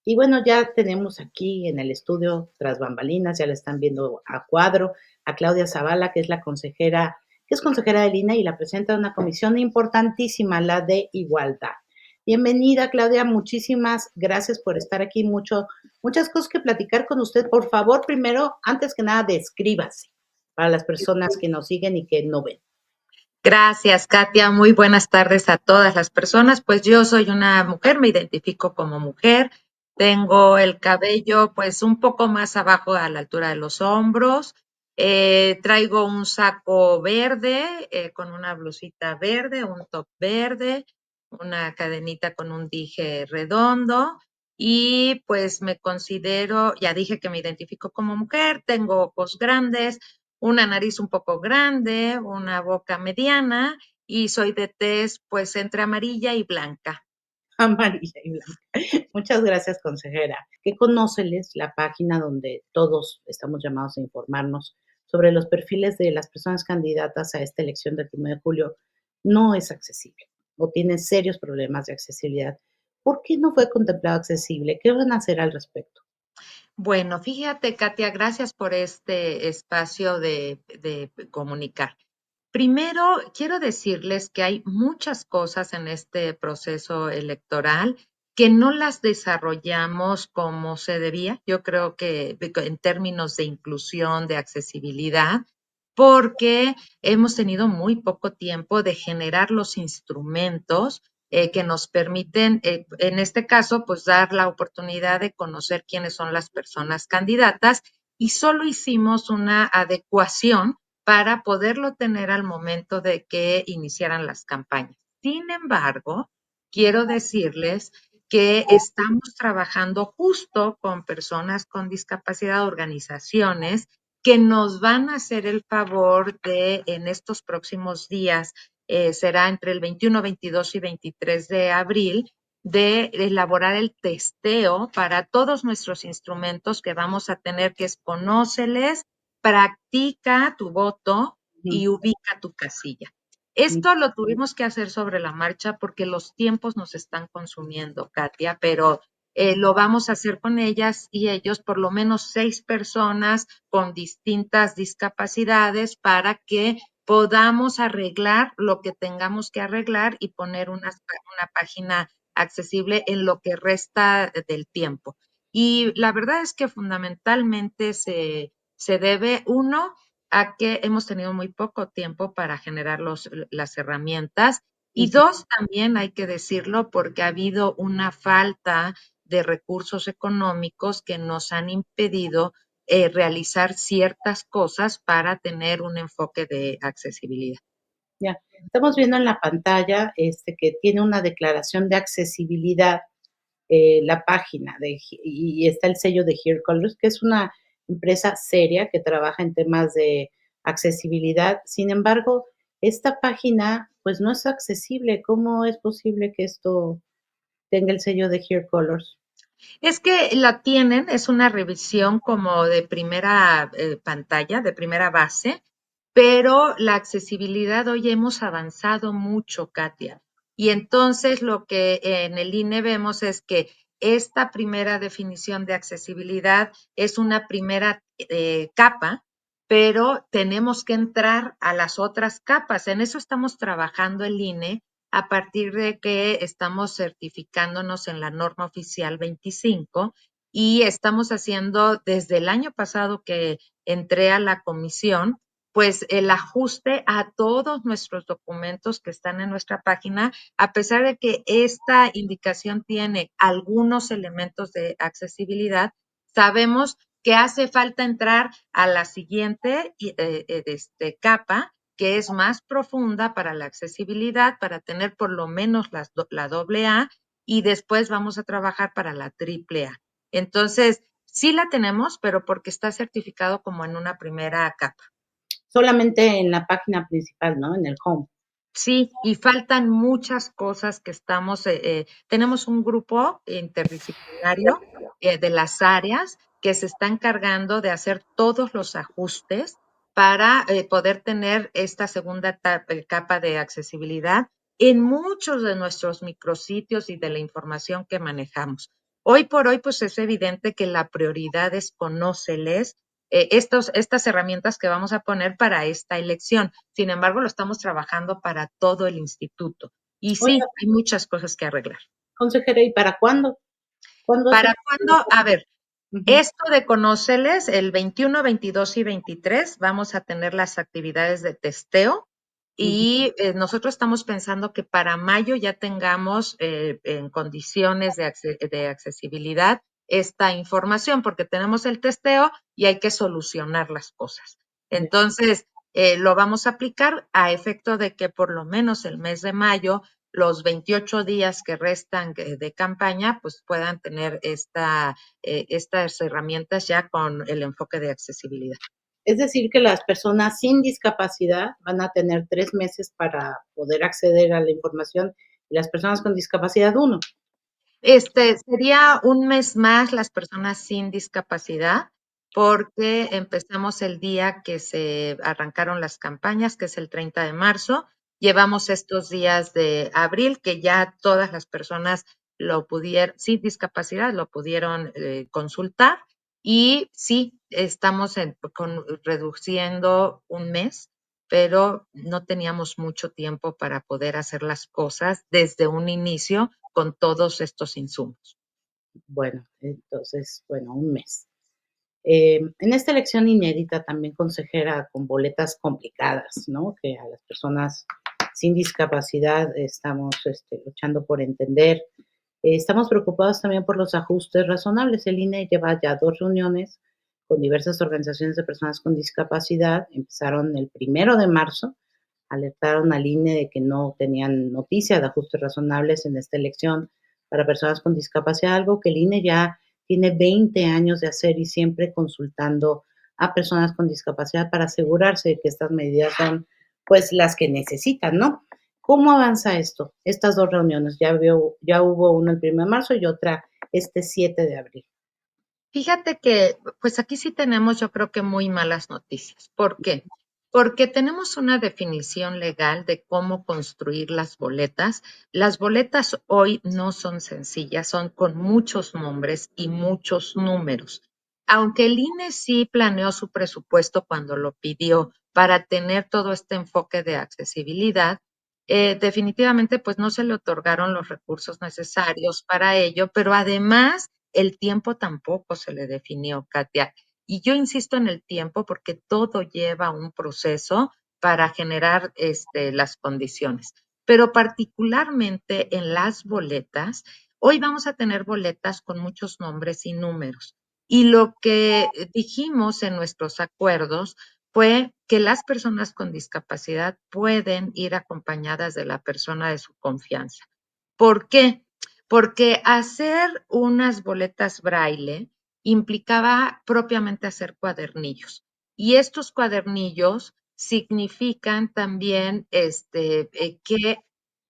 Y bueno, ya tenemos aquí en el estudio, tras bambalinas, ya la están viendo a cuadro, a Claudia Zavala, que es la consejera, que es consejera del INE y la presenta de una comisión importantísima, la de igualdad. Bienvenida, Claudia, muchísimas gracias por estar aquí, muchas cosas que platicar con usted. Por favor, primero, antes que nada, descríbase para las personas que nos siguen y que no ven. Gracias, Katia. Muy buenas tardes a todas las personas. Pues yo soy una mujer, me identifico como mujer. Tengo el cabello pues un poco más abajo a la altura de los hombros. Traigo un saco verde con una blusita verde, un top verde, una cadenita con un dije redondo. Y pues me considero, ya dije que me identifico como mujer, tengo ojos grandes, una nariz un poco grande, una boca mediana y soy de tez pues entre amarilla y blanca. Amarilla y blanca. Muchas gracias, consejera. ¿Qué conóceles la página donde todos estamos llamados a informarnos sobre los perfiles de las personas candidatas a esta elección del 1 de julio? No es accesible o tiene serios problemas de accesibilidad. ¿Por qué no fue contemplado accesible? ¿Qué van a hacer al respecto? Bueno, fíjate, Katia, gracias por este espacio de comunicar. Primero, quiero decirles que hay muchas cosas en este proceso electoral que no las desarrollamos como se debía. Yo creo que en términos de inclusión, de accesibilidad, porque hemos tenido muy poco tiempo de generar los instrumentos que nos permiten, en este caso, pues dar la oportunidad de conocer quiénes son las personas candidatas y solo hicimos una adecuación para poderlo tener al momento de que iniciaran las campañas. Sin embargo, quiero decirles que estamos trabajando justo con personas con discapacidad, organizaciones que nos van a hacer el favor de en estos próximos días, será entre el 21, 22 y 23 de abril, de elaborar el testeo para todos nuestros instrumentos que vamos a tener, que es Conóceles, practica tu voto y ubica tu casilla. Esto lo tuvimos que hacer sobre la marcha porque los tiempos nos están consumiendo, Katia, pero lo vamos a hacer con ellas y ellos, por lo menos 6 personas con distintas discapacidades para que podamos arreglar lo que tengamos que arreglar y poner una página accesible en lo que resta del tiempo. Y la verdad es que fundamentalmente se debe, uno, a que hemos tenido muy poco tiempo para generar las herramientas y dos, también hay que decirlo porque ha habido una falta de recursos económicos que nos han impedido realizar ciertas cosas para tener un enfoque de accesibilidad. Ya, estamos viendo en la pantalla que tiene una declaración de accesibilidad, la página y está el sello de Here Colors, que es una empresa seria que trabaja en temas de accesibilidad. Sin embargo, esta página pues no es accesible. ¿Cómo es posible que esto tenga el sello de Here Colors? Es que la tienen, es una revisión como de primera pantalla, de primera base, pero la accesibilidad hoy hemos avanzado mucho, Katia. Y entonces lo que en el INE vemos es que esta primera definición de accesibilidad es una primera capa, pero tenemos que entrar a las otras capas. En eso estamos trabajando el INE a partir de que estamos certificándonos en la norma oficial 25 y estamos haciendo desde el año pasado que entré a la comisión, pues el ajuste a todos nuestros documentos que están en nuestra página, a pesar de que esta indicación tiene algunos elementos de accesibilidad, sabemos que hace falta entrar a la siguiente capa, que es más profunda para la accesibilidad, para tener por lo menos la doble A, y después vamos a trabajar para la triple A. Entonces, sí la tenemos, pero porque está certificado como en una primera capa. Solamente en la página principal, ¿no? En el home. Sí, y faltan muchas cosas que tenemos un grupo interdisciplinario de las áreas que se está encargando de hacer todos los ajustes para poder tener esta segunda capa de accesibilidad en muchos de nuestros micrositios y de la información que manejamos. Hoy por hoy, pues es evidente que la prioridad es conóceles estas herramientas que vamos a poner para esta elección. Sin embargo, lo estamos trabajando para todo el instituto. Y Oiga, sí, hay muchas cosas que arreglar. consejera, ¿y para cuándo? ¿Cuándo es ¿Para el... cuándo? A ver, Ujú, esto de conocerles, el 21, 22 y 23 vamos a tener las actividades de testeo ujú. y nosotros estamos pensando que para mayo ya tengamos en condiciones de accesibilidad esta información, porque tenemos el testeo y hay que solucionar las cosas. Entonces, lo vamos a aplicar a efecto de que por lo menos el mes de mayo, los 28 días que restan de campaña, pues puedan tener estas herramientas ya con el enfoque de accesibilidad. Es decir, que las personas sin discapacidad van a tener 3 meses para poder acceder a la información y las personas con discapacidad uno. Sería un mes más las personas sin discapacidad, porque empezamos el día que se arrancaron las campañas, que es el 30 de marzo. Llevamos estos días de abril, que ya todas las personas sin discapacidad lo pudieron consultar. Y sí, estamos reduciendo un mes, pero no teníamos mucho tiempo para poder hacer las cosas desde un inicio con todos estos insumos. Bueno, entonces, bueno, un mes. En esta elección inédita también, consejera, con boletas complicadas, ¿no? Que a las personas sin discapacidad estamos luchando por entender. Estamos preocupados también por los ajustes razonables. El INE lleva ya 2 reuniones con diversas organizaciones de personas con discapacidad. Empezaron el 1 de marzo, alertaron al INE de que no tenían noticia de ajustes razonables en esta elección para personas con discapacidad, algo que el INE ya tiene 20 años de hacer y siempre consultando a personas con discapacidad para asegurarse de que estas medidas son pues las que necesitan, ¿no? ¿Cómo avanza esto? Estas 2 reuniones, ya hubo una el 1 de marzo y otra este 7 de abril. Fíjate que, pues aquí sí tenemos, yo creo que muy malas noticias. ¿Por qué? Porque tenemos una definición legal de cómo construir las boletas. Las boletas hoy no son sencillas, son con muchos nombres y muchos números. Aunque el INE sí planeó su presupuesto cuando lo pidió para tener todo este enfoque de accesibilidad, definitivamente pues no se le otorgaron los recursos necesarios para ello, pero además el tiempo tampoco se le definió, Katia. Y yo insisto en el tiempo porque todo lleva un proceso para generar las condiciones. Pero particularmente en las boletas, hoy vamos a tener boletas con muchos nombres y números. Y lo que dijimos en nuestros acuerdos fue que las personas con discapacidad pueden ir acompañadas de la persona de su confianza. ¿Por qué? Porque hacer unas boletas braille implicaba propiamente hacer cuadernillos. Y estos cuadernillos significan también que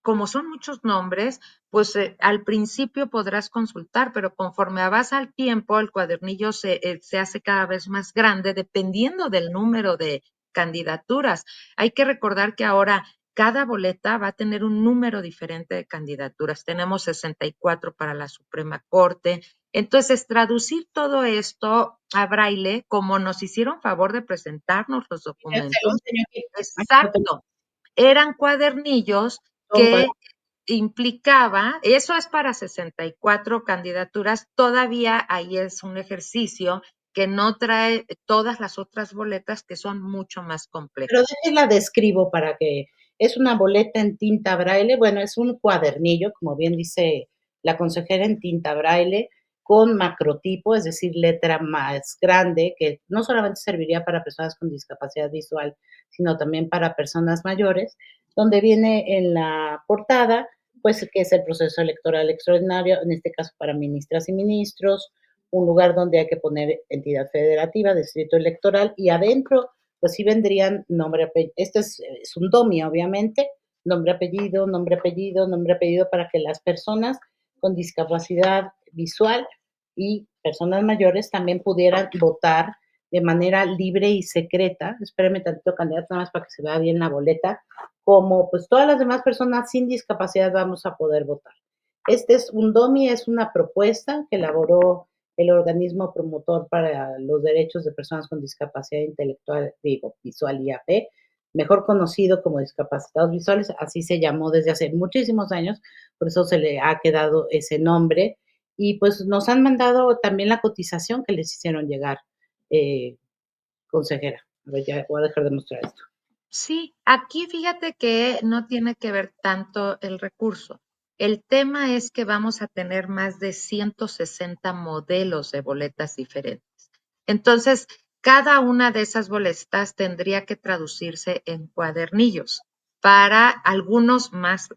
como son muchos nombres, pues al principio podrás consultar, pero conforme avanza el tiempo, el cuadernillo se hace cada vez más grande dependiendo del número de candidaturas. Hay que recordar que ahora cada boleta va a tener un número diferente de candidaturas. Tenemos 64 para la Suprema Corte. Entonces, traducir todo esto a braille, como nos hicieron favor de presentarnos los Se lo documentos, enseño aquí. Aquí lo tengo. exacto, eran cuadernillos Son que implicaba, eso es para 64 candidaturas, todavía ahí es un ejercicio que no trae todas las otras boletas que son mucho más Pero complejas. déjenla describo para que es una boleta en tinta braille, bueno, es un cuadernillo, como bien dice la consejera, en tinta braille, con macrotipo, es decir, letra más grande, que no solamente serviría para personas con discapacidad visual, sino también para personas mayores, donde viene en la portada, pues, que es el proceso electoral extraordinario, en este caso para ministras y ministros, un lugar donde hay que poner entidad federativa, distrito electoral, y adentro pues sí vendrían nombre, apellido. Este es un DOMI, obviamente, nombre, apellido, nombre, apellido, nombre, apellido, para que las personas con discapacidad visual y personas mayores también pudieran votar de manera libre y secreta. Espérame tantito, candidato, nada más para que se vea bien la boleta. Como pues todas las demás personas sin discapacidad vamos a poder votar. Este es un DOMI, es una propuesta que elaboró el organismo promotor para los derechos de personas con discapacidad intelectual, digo, visual y AP, mejor conocido como discapacitados visuales, así se llamó desde hace muchísimos años, por eso se le ha quedado ese nombre. Y pues nos han mandado también la cotización que les hicieron llegar, consejera. A ver, ya voy a dejar de mostrar esto. Sí, aquí fíjate que no tiene que ver tanto el recurso. El tema es que vamos a tener más de 160 modelos de boletas diferentes. Entonces, cada una de esas boletas tendría que traducirse en cuadernillos para algunos más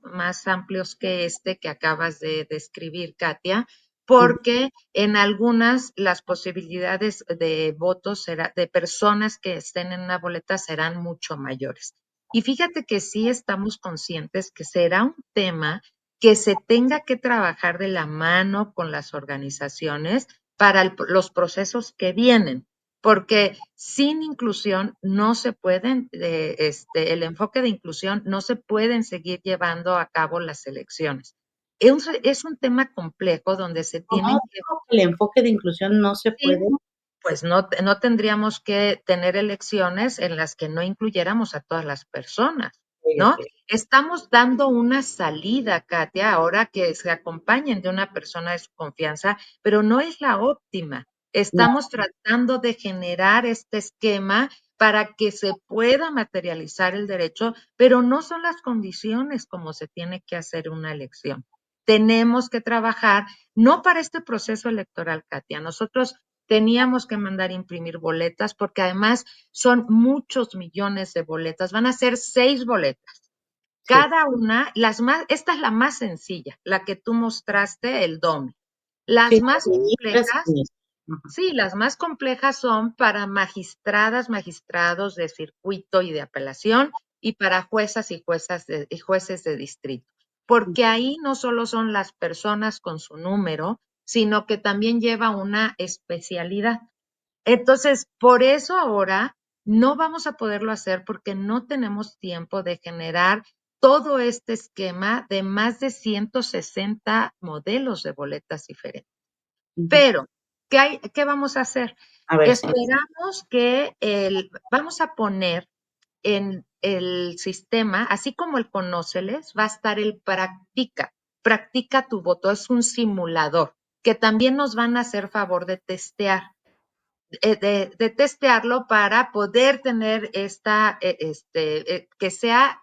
amplios que este que acabas de describir, Katia, porque en algunas las posibilidades de votos de personas que estén en una boleta serán mucho mayores. Y fíjate que sí estamos conscientes que será un tema que se tenga que trabajar de la mano con las organizaciones para los procesos que vienen, porque sin inclusión no se pueden, el enfoque de inclusión no se pueden seguir llevando a cabo las elecciones. Es un tema complejo donde se No, tienen que, dijo que el enfoque de inclusión no se puede. pues no tendríamos que tener elecciones en las que no incluyéramos a todas las personas, Ok, ¿no? ok. Estamos dando una salida, Katia, ahora que se acompañen de una persona de su confianza, pero no es la óptima. No, Estamos tratando de generar este esquema para que se pueda materializar el derecho, pero no son las condiciones como se tiene que hacer una elección. Tenemos que trabajar, no para este proceso electoral, Katia. Nosotros teníamos que mandar imprimir boletas porque además son muchos millones de boletas. Van a ser 6 boletas. sí. Cada una, esta es la más sencilla, la que tú mostraste, el DOMI. Sí, Las las más ministras y complejas, ministros. Ajá. sí, las más complejas son para magistradas, magistrados de circuito y de apelación y para juezas y y jueces de distrito. Porque ahí no solo son las personas con su número, sino que también lleva una especialidad. Entonces, por eso ahora no vamos a poderlo hacer porque no tenemos tiempo de generar todo este esquema de más de 160 modelos de boletas diferentes. Ujú. Pero, ¿qué vamos a hacer? A ver, sí. Esperamos que vamos a poner en el sistema, así como el Conóceles, va a estar el Practica. Practica tu voto, es un simulador que también nos van a hacer favor de testear de testearlo para poder tener que sea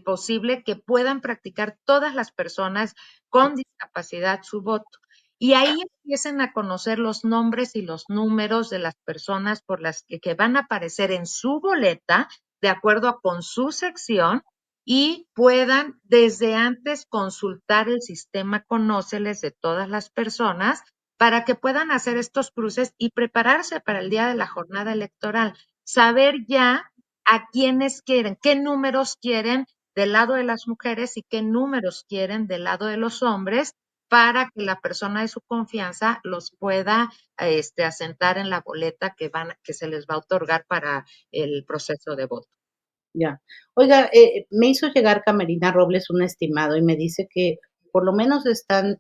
posible que puedan practicar todas las personas con discapacidad su voto. Y ahí empiecen a conocer los nombres y los números de las personas por las que van a aparecer en su boleta, de acuerdo con su sección, y puedan desde antes consultar el sistema Conóceles de todas las personas para que puedan hacer estos cruces y prepararse para el día de la jornada electoral. Saber ya a quiénes quieren, qué números quieren del lado de las mujeres y qué números quieren del lado de los hombres para que la persona de su confianza los pueda asentar en la boleta que se les va a otorgar para el proceso de voto. Ya. Oiga, me hizo llegar Camerina Robles un estimado y me dice que por lo menos están,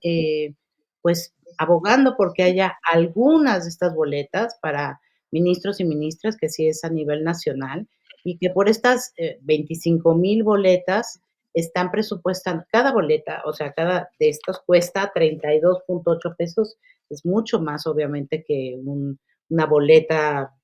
pues, abogando porque haya algunas de estas boletas para ministros y ministras, que sí es a nivel nacional, y que por estas 25,000 boletas están presupuestando, cada boleta, o sea, cada de estos cuesta 32.8 pesos, es mucho más obviamente que una boleta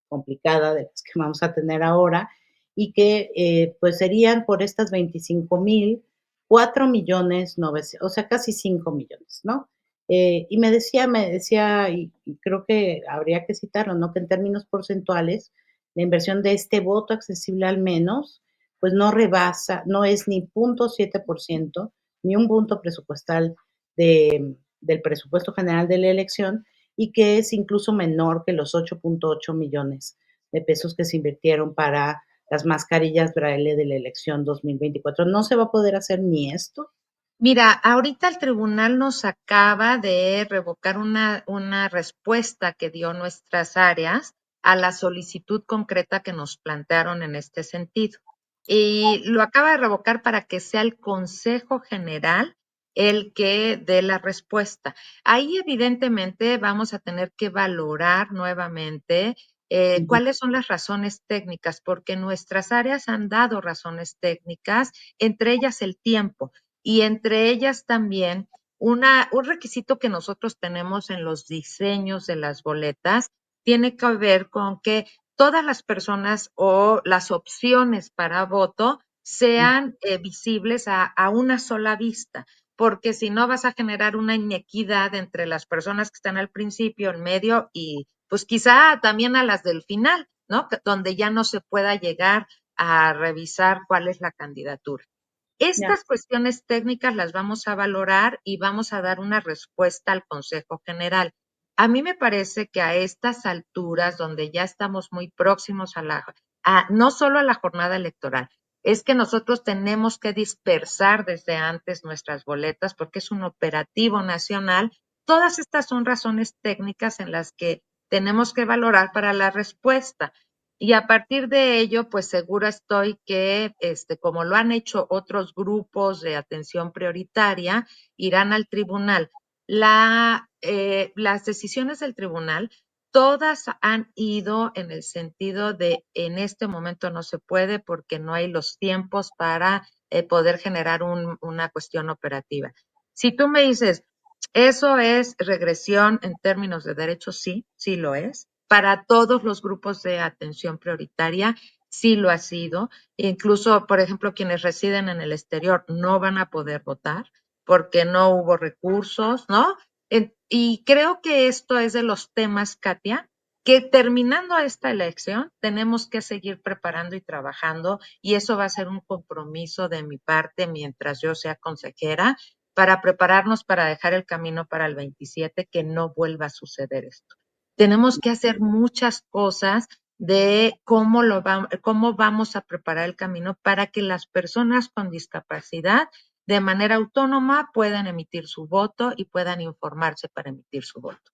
complicada de las que vamos a tener ahora y que pues serían por estas 25,000, 4 millones, 900, o sea, casi 5 millones, ¿no? Y me decía, y creo que habría que citarlo, ¿no? Que en términos porcentuales, la inversión de este voto accesible al menos, pues no rebasa, no es ni 0.7%, ni un punto presupuestal del presupuesto general de la elección, y que es incluso menor que los 8.8 millones de pesos que se invirtieron para las mascarillas braille de la elección 2024. ¿No se va a poder hacer ni esto? Mira, ahorita el tribunal nos acaba de revocar una respuesta que dio nuestras áreas a la solicitud concreta que nos plantearon en este sentido. Y lo acaba de revocar para que sea el Consejo General el que dé la respuesta. Ahí evidentemente vamos a tener que valorar nuevamente Ujú. cuáles son las razones técnicas, porque nuestras áreas han dado razones técnicas, entre ellas el tiempo y entre ellas también un requisito que nosotros tenemos en los diseños de las boletas tiene que ver con que todas las personas o las opciones para voto sean visibles a una sola vista, porque si no vas a generar una inequidad entre las personas que están al principio, en medio y pues quizá también a las del final, ¿no? Donde ya no se pueda llegar a revisar cuál es la candidatura. Ya. Estas cuestiones técnicas las vamos a valorar y vamos a dar una respuesta al Consejo General. A mí me parece que a estas alturas, donde ya estamos muy próximos no solo a la jornada electoral, es que nosotros tenemos que dispersar desde antes nuestras boletas porque es un operativo nacional. Todas estas son razones técnicas en las que tenemos que valorar para la respuesta. Y a partir de ello, pues segura estoy que, como lo han hecho otros grupos de atención prioritaria, irán al tribunal. Las decisiones del tribunal, todas han ido en el sentido de en este momento no se puede porque no hay los tiempos para poder generar una cuestión operativa. Si tú me dices, ¿eso es regresión en términos de derechos? Sí, sí lo es. Para todos los grupos de atención prioritaria, sí lo ha sido. Incluso, por ejemplo, quienes residen en el exterior no van a poder votar porque no hubo recursos, ¿no? Y creo que esto es de los temas, Katia, que terminando esta elección tenemos que seguir preparando y trabajando y eso va a ser un compromiso de mi parte mientras yo sea consejera para prepararnos para dejar el camino para el 27, que no vuelva a suceder esto. Tenemos que hacer muchas cosas de cómo vamos a preparar el camino para que las personas con discapacidad de manera autónoma puedan emitir su voto y puedan informarse para emitir su voto.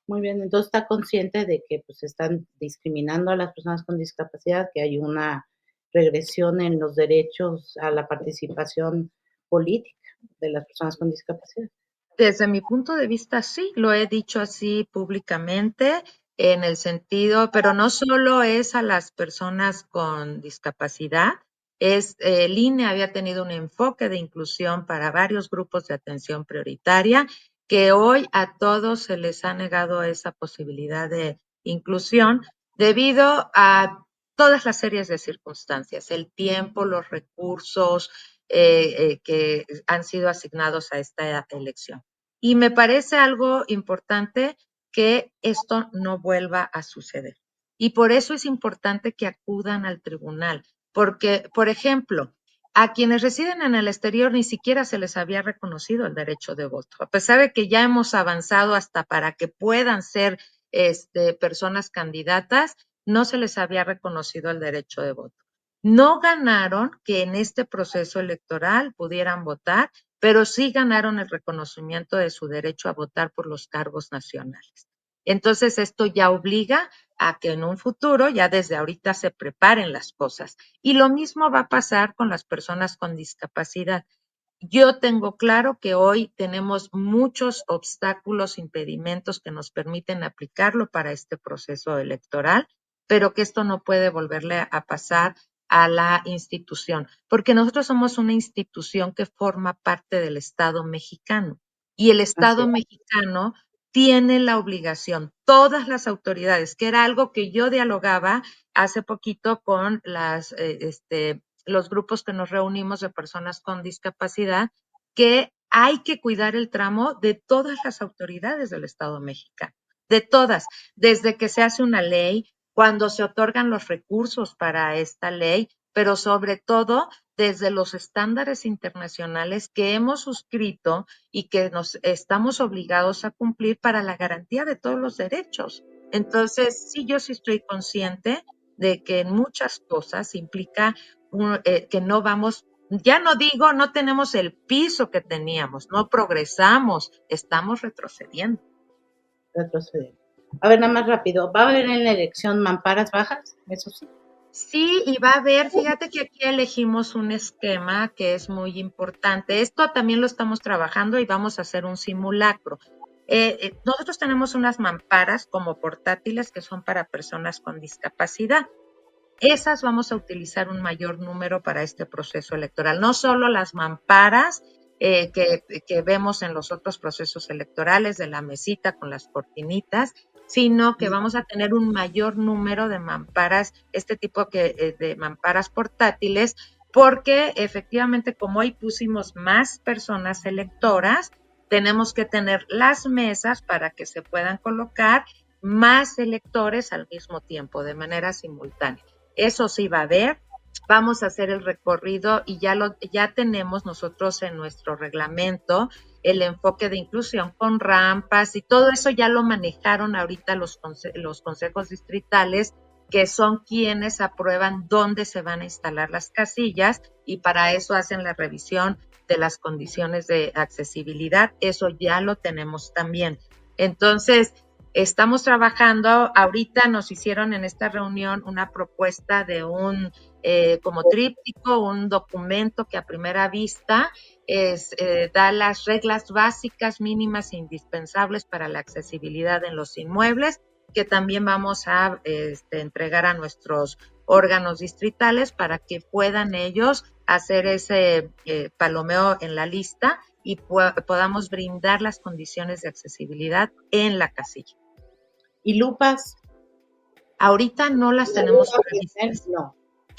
Muy bien, entonces está consciente de que pues están discriminando a las personas con discapacidad, que hay una regresión en los derechos a la participación política de las personas con discapacidad. Desde mi punto de vista, sí, lo he dicho así públicamente, en el sentido, pero no solo es a las personas con discapacidad, el INE había tenido un enfoque de inclusión para varios grupos de atención prioritaria, que hoy a todos se les ha negado esa posibilidad de inclusión debido a todas las series de circunstancias, el tiempo, los recursos que han sido asignados a esta elección. Y me parece algo importante que esto no vuelva a suceder. Y por eso es importante que acudan al tribunal, porque, por ejemplo, a quienes residen en el exterior ni siquiera se les había reconocido el derecho de voto, a pesar de que ya hemos avanzado hasta para que puedan ser personas candidatas, no se les había reconocido el derecho de voto. No ganaron que en este proceso electoral pudieran votar, pero sí ganaron el reconocimiento de su derecho a votar por los cargos nacionales. Entonces, esto ya obliga a que en un futuro, ya desde ahorita, se preparen las cosas. Y lo mismo va a pasar con las personas con discapacidad. Yo tengo claro que hoy tenemos muchos obstáculos, impedimentos que nos permiten aplicarlo para este proceso electoral, pero que esto no puede volverle a pasar a la institución, porque nosotros somos una institución que forma parte del Estado mexicano y el Así Estado es. mexicano tiene la obligación, todas las autoridades, que era algo que yo dialogaba hace poquito con los grupos que nos reunimos de personas con discapacidad, que hay que cuidar el tramo de todas las autoridades del Estado mexicano, de todas, desde que se hace una ley, cuando se otorgan los recursos para esta ley, pero sobre todo desde los estándares internacionales que hemos suscrito y que nos estamos obligados a cumplir para la garantía de todos los derechos. Entonces, sí, yo sí estoy consciente de que en muchas cosas implica que no vamos, ya no digo, no tenemos el piso que teníamos, no progresamos, estamos retrocediendo. Retroceder. A ver, nada más rápido. ¿Va a haber en la elección mamparas bajas? Eso sí. Sí, y va a haber, fíjate que aquí elegimos un esquema que es muy importante. Esto también lo estamos trabajando y vamos a hacer un simulacro. Nosotros tenemos unas mamparas como portátiles que son para personas con discapacidad. Esas vamos a utilizar un mayor número para este proceso electoral. No solo las mamparas que vemos en los otros procesos electorales de la mesita con las cortinitas, sino que vamos a tener un mayor número de mamparas, este tipo de mamparas portátiles, porque efectivamente como hoy pusimos más personas electoras, tenemos que tener las mesas para que se puedan colocar más electores al mismo tiempo, de manera simultánea. Eso sí va a haber. Vamos a hacer el recorrido y ya tenemos nosotros en nuestro reglamento el enfoque de inclusión con rampas y todo eso ya lo manejaron ahorita los consejos distritales, que son quienes aprueban dónde se van a instalar las casillas y para eso hacen la revisión de las condiciones de accesibilidad. Eso ya lo tenemos también. Entonces, estamos trabajando, ahorita nos hicieron en esta reunión una propuesta de un como tríptico, un documento que a primera vista da las reglas básicas, mínimas e indispensables para la accesibilidad en los inmuebles, que también vamos a entregar a nuestros órganos distritales para que puedan ellos hacer ese palomeo en la lista y podamos brindar las condiciones de accesibilidad en la casilla. ¿Y lupas? Ahorita no las tenemos previstas. No.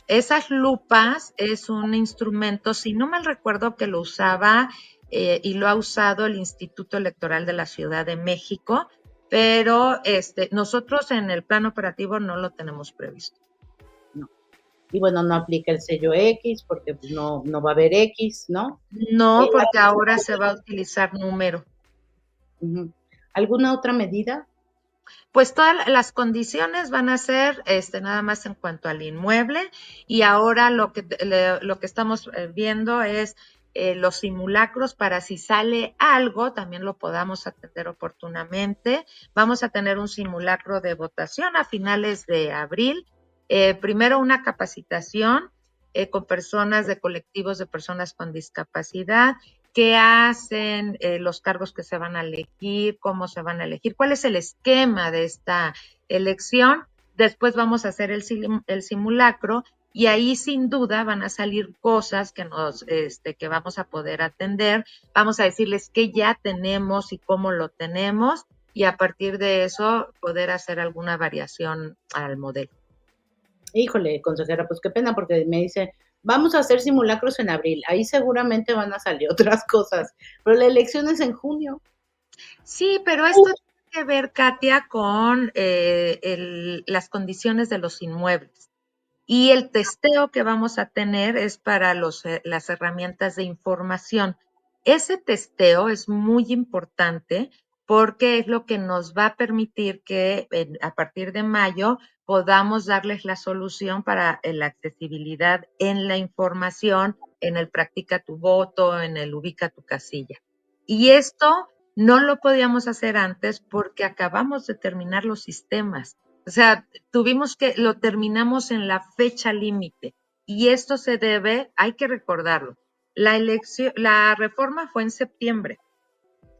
Esas lupas es un instrumento, si no mal recuerdo, que lo usaba y lo ha usado el Instituto Electoral de la Ciudad de México, pero nosotros en el plan operativo no lo tenemos previsto. No. Y bueno, no aplica el sello X porque pues, no va a haber X, ¿no? No, porque ahora se va a utilizar número. ¿Alguna otra medida? Pues todas las condiciones van a ser nada más en cuanto al inmueble y ahora lo que estamos viendo es los simulacros para si sale algo, también lo podamos atender oportunamente. Vamos a tener un simulacro de votación a finales de abril. Primero una capacitación con personas de colectivos de personas con discapacidad, qué hacen, los cargos que se van a elegir, cómo se van a elegir, cuál es el esquema de esta elección. Después vamos a hacer el simulacro y ahí sin duda van a salir cosas que vamos a poder atender. Vamos a decirles qué ya tenemos y cómo lo tenemos y a partir de eso poder hacer alguna variación al modelo. Híjole, consejera, pues qué pena porque me dice, vamos a hacer simulacros en abril, ahí seguramente van a salir otras cosas, pero la elección es en junio. Sí, pero esto tiene que ver, Katia, con las condiciones de los inmuebles. Y el testeo que vamos a tener es para las herramientas de información. Ese testeo es muy importante porque es lo que nos va a permitir que a partir de mayo podamos darles la solución para la accesibilidad en la información, en el practica tu voto, en el ubica tu casilla. Y esto no lo podíamos hacer antes porque acabamos de terminar los sistemas. O sea, lo terminamos en la fecha límite y esto se debe, hay que recordarlo, la reforma fue en septiembre.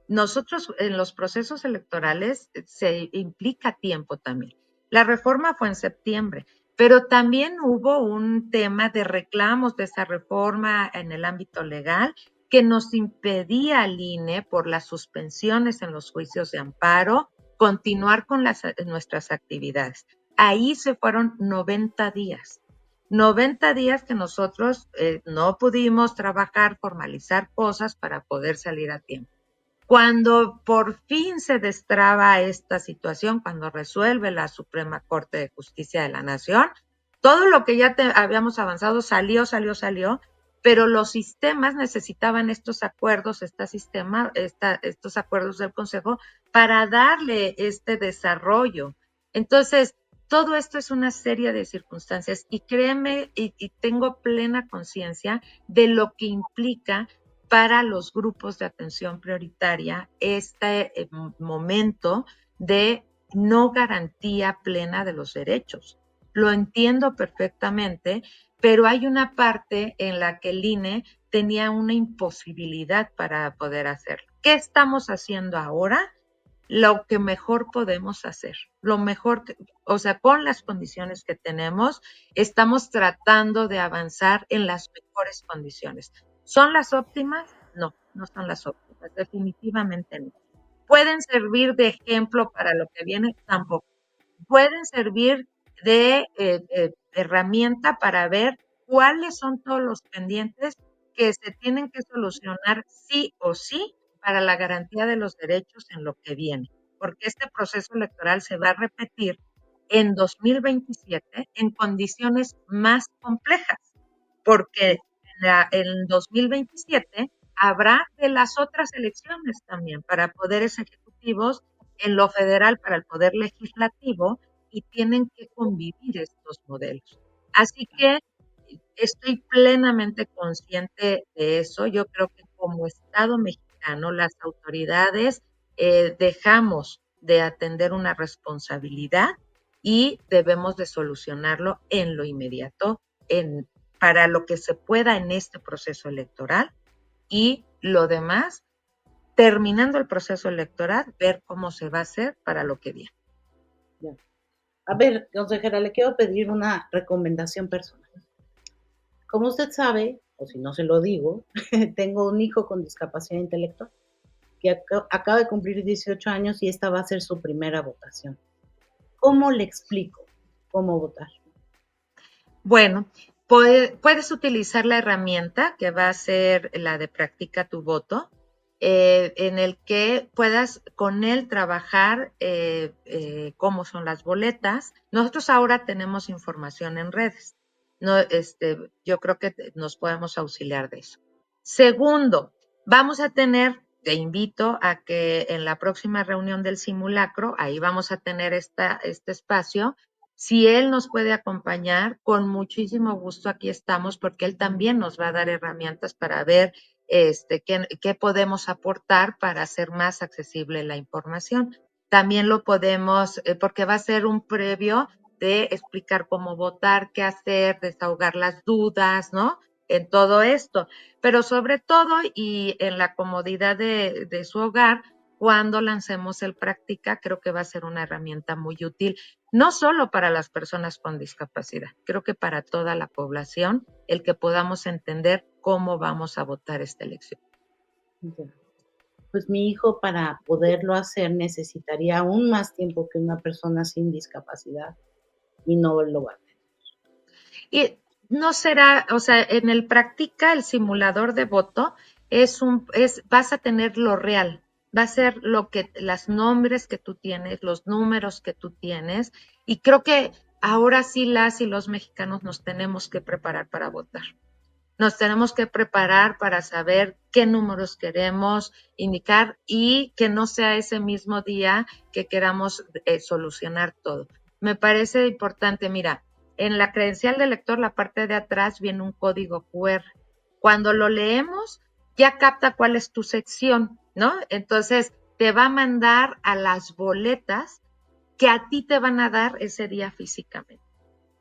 Nosotros en los procesos electorales se implica tiempo también. La reforma fue en septiembre, pero también hubo un tema de reclamos de esa reforma en el ámbito legal que nos impedía al INE por las suspensiones en los juicios de amparo continuar con nuestras actividades. Ahí se fueron 90 días. 90 días que nosotros no pudimos trabajar, formalizar cosas para poder salir a tiempo. Cuando por fin se destraba esta situación, cuando resuelve la Suprema Corte de Justicia de la Nación, todo lo que ya habíamos avanzado salió, pero los sistemas necesitaban estos acuerdos, estos acuerdos del Consejo para darle este desarrollo. Entonces, todo esto es una serie de circunstancias y créeme y tengo plena conciencia de lo que implica para los grupos de atención prioritaria este momento de no garantía plena de los derechos. lo entiendo perfectamente, pero hay una parte en la que el INE tenía una imposibilidad para poder hacerlo. ¿Qué estamos haciendo ahora? Lo que mejor podemos hacer, lo mejor, o sea, con las condiciones que tenemos, estamos tratando de avanzar en las mejores condiciones. ¿Son las óptimas? No, no son las óptimas, definitivamente no. ¿Pueden servir de ejemplo para lo que viene? Tampoco. ¿Pueden servir de herramienta para ver cuáles son todos los pendientes que se tienen que solucionar sí o sí para la garantía de los derechos en lo que viene? Porque este proceso electoral se va a repetir en 2027 en condiciones más complejas, porque en 2027 habrá de las otras elecciones también para poderes ejecutivos en lo federal para el poder legislativo y tienen que convivir estos modelos. Así que estoy plenamente consciente de eso. Yo creo que como Estado mexicano, las autoridades dejamos de atender una responsabilidad y debemos de solucionarlo en lo inmediato, para lo que se pueda en este proceso electoral y lo demás, terminando el proceso electoral, ver cómo se va a hacer para lo que viene. Ya. A ver, consejera, le quiero pedir una recomendación personal. Como usted sabe, o si no se lo digo, tengo un hijo con discapacidad intelectual que acaba de cumplir 18 años y esta va a ser su primera votación. ¿Cómo le explico cómo votar? Bueno, puedes utilizar la herramienta que va a ser la de Practica tu voto, en el que puedas con él trabajar cómo son las boletas. Nosotros ahora tenemos información en redes. No, yo creo que nos podemos auxiliar de eso. Segundo, vamos a tener, te invito a que en la próxima reunión del simulacro, ahí vamos a tener este espacio. Si él nos puede acompañar, con muchísimo gusto aquí estamos, porque él también nos va a dar herramientas para ver qué podemos aportar para hacer más accesible la información. También lo podemos, porque va a ser un previo de explicar cómo votar, qué hacer, desahogar las dudas, ¿no? En todo esto. Pero sobre todo, y en la comodidad de su hogar, cuando lancemos el Práctica, creo que va a ser una herramienta muy útil, no solo para las personas con discapacidad, creo que para toda la población, el que podamos entender cómo vamos a votar esta elección. Pues mi hijo para poderlo hacer necesitaría aún más tiempo que una persona sin discapacidad y no lo va a tener. Y no será, o sea, en el Práctica, el simulador de voto vas a tener lo real, va a ser los nombres que tú tienes, los números que tú tienes, y creo que ahora sí las y los mexicanos nos tenemos que preparar para votar. Nos tenemos que preparar para saber qué números queremos indicar y que no sea ese mismo día que queramos solucionar todo. Me parece importante, mira, en la credencial del lector, la parte de atrás viene un código QR. Cuando lo leemos, ya capta cuál es tu sección, ¿no? Entonces, te va a mandar a las boletas que a ti te van a dar ese día físicamente.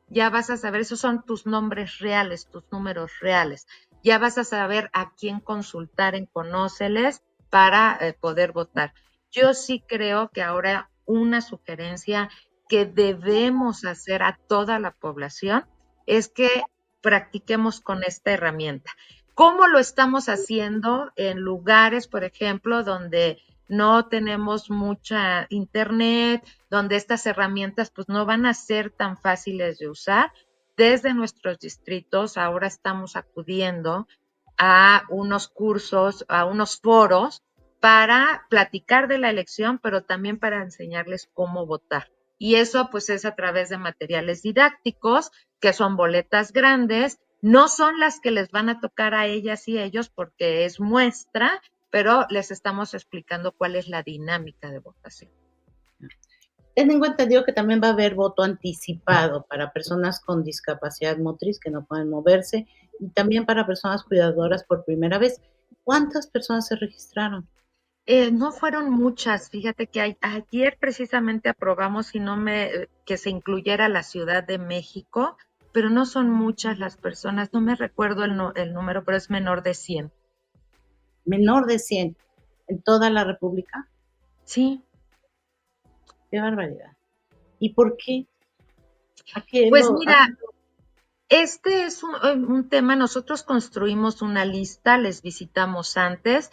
Ya vas a saber, esos son tus nombres reales, tus números reales. Ya vas a saber a quién consultar en Conóceles para poder votar. Yo sí creo que ahora una sugerencia que debemos hacer a toda la población es que practiquemos con esta herramienta. ¿Cómo lo estamos haciendo en lugares, por ejemplo, donde no tenemos mucha internet, donde estas herramientas pues no van a ser tan fáciles de usar? Desde nuestros distritos ahora estamos acudiendo a unos cursos, a unos foros para platicar de la elección, pero también para enseñarles cómo votar. Y eso pues es a través de materiales didácticos, que son boletas grandes, no son las que les van a tocar a ellas y ellos porque es muestra, pero les estamos explicando cuál es la dinámica de votación. Tengo entendido que también va a haber voto anticipado para personas con discapacidad motriz que no pueden moverse y también para personas cuidadoras por primera vez. ¿Cuántas personas se registraron? No fueron muchas, fíjate que ayer precisamente aprobamos que se incluyera la Ciudad de México, pero no son muchas las personas, no me recuerdo el número, pero es menor de 100. Menor de 100 en toda la República. Sí, Qué barbaridad. ¿Y por qué? ¿A qué pues lo...? mira, este es un tema, nosotros construimos una lista, les visitamos antes.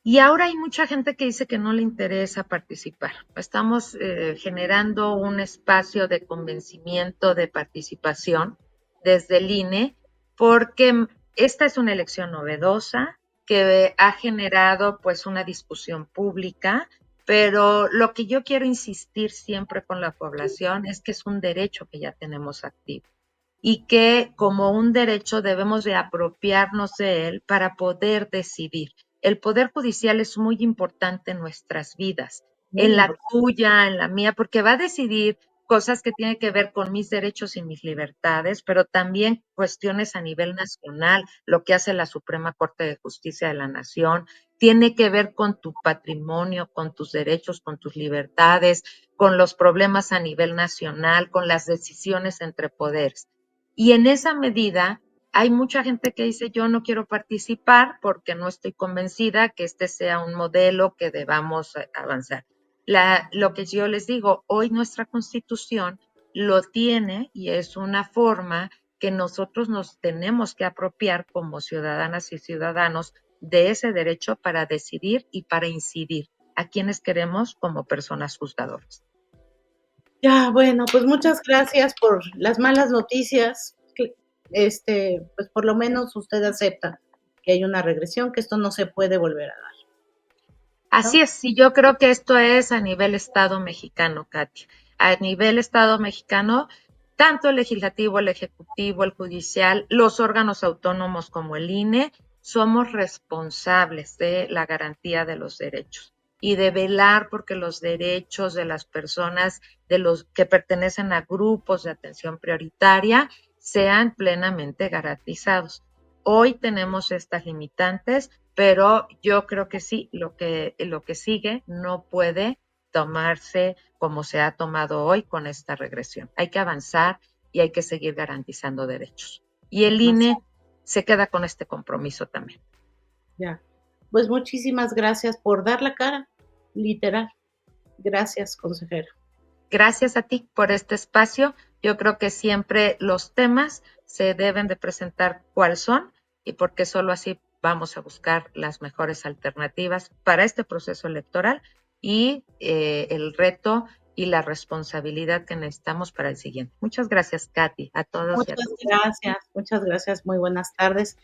Y ahora hay mucha gente que dice que no le interesa participar. Estamos generando un espacio de convencimiento, de participación desde el INE, porque esta es una elección novedosa que ha generado pues una discusión pública, pero lo que yo quiero insistir siempre con la población es que es un derecho que ya tenemos activo y que como un derecho debemos de apropiarnos de él para poder decidir. El poder judicial es muy importante en nuestras vidas, Muy en la importante. tuya, en la mía, porque va a decidir cosas que tienen que ver con mis derechos y mis libertades, pero también cuestiones a nivel nacional, lo que hace la Suprema Corte de Justicia de la Nación, tiene que ver con tu patrimonio, con tus derechos, con tus libertades, con los problemas a nivel nacional, con las decisiones entre poderes. Y en esa medida, hay mucha gente que dice, yo no quiero participar porque no estoy convencida que este sea un modelo que debamos avanzar. Lo que yo les digo, hoy nuestra constitución lo tiene y es una forma que nosotros nos tenemos que apropiar como ciudadanas y ciudadanos de ese derecho para decidir y para incidir a quienes queremos como personas juzgadoras. Ya, bueno, pues muchas gracias por las malas noticias. Pues por lo menos usted acepta que hay una regresión, que esto no se puede volver a dar, Así ¿no? es, y yo creo que esto es a nivel Estado mexicano, Katia. A nivel Estado mexicano, tanto el legislativo, el ejecutivo, el judicial, los órganos autónomos como el INE, somos responsables de la garantía de los derechos y de velar porque los derechos de las personas de los que pertenecen a grupos de atención prioritaria sean plenamente garantizados. Hoy tenemos estas limitantes, pero yo creo que sí, lo que sigue no puede tomarse como se ha tomado hoy con esta regresión. Hay que avanzar y hay que seguir garantizando derechos. Y el Más, INE se queda con este compromiso también. ya. Pues muchísimas gracias por dar la cara, literal. Gracias, consejera. Gracias a ti por este espacio. Yo creo que siempre los temas se deben de presentar cuáles son y porque solo así vamos a buscar las mejores alternativas para este proceso electoral y el reto y la responsabilidad que necesitamos para el siguiente. Muchas gracias, Katy, a todos y a todas. Muchas gracias, muy buenas tardes.